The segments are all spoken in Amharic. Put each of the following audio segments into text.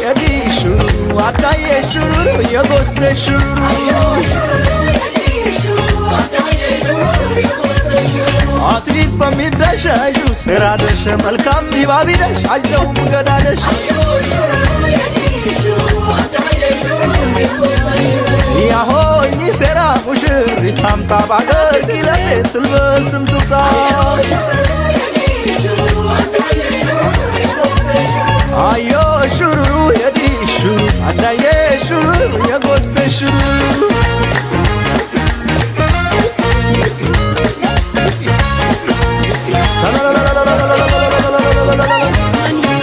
يدي شرور عداي شرور يا غصن شرور አትሌት በሚደሽ አዩስ ራደሽ መልካም ቢባቢደሽ አለው ገዳደሽ ያሆኝ ሰራ ሙሽሪት ታምጣ ባገር ኪለት ትልበስም ትውጣ አዮ ሽሩሩ የዲ ሽሩ አዳዬ ሽሩ የጎስተ ሽሩ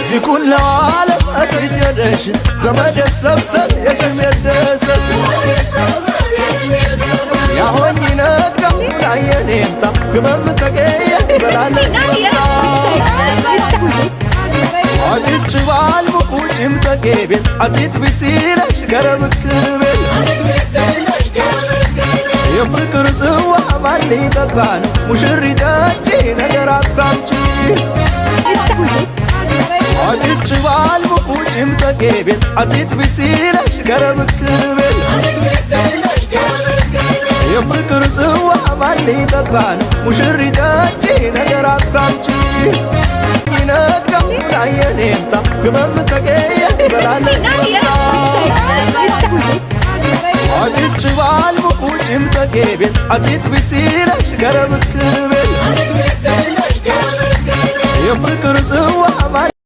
ዚኩን ለዓለም አትሪት የደሽ ዘመድ ሰብሰብ የቅድሜ ደሰት ያሆኝ ነግረው ላየኔምታ ግመም ተገየ በላለን አድጭ ባልሙቁ ጭም ተጌቤን አቲት ብትለሽ ገረብክቤን የፍቅር ጽዋ ማን ሊጠጣን ሙሽሪት አንቺ ነገር አታምጪ አድጭ ባልሙቁ ጭም ተጌቤን አቲት ብትለሽ ገረብክቤን የፍቅር ጽዋ ማን ሊጠጣን ሙሽሪት አንቺ ነገር አታምጪ ይነግረው ላየኔምታ ግመም ተገየ በላለን አድጭ ባልሙቁ ጭም ተጌቤን አቲት ብትለሽ ገረብክቤን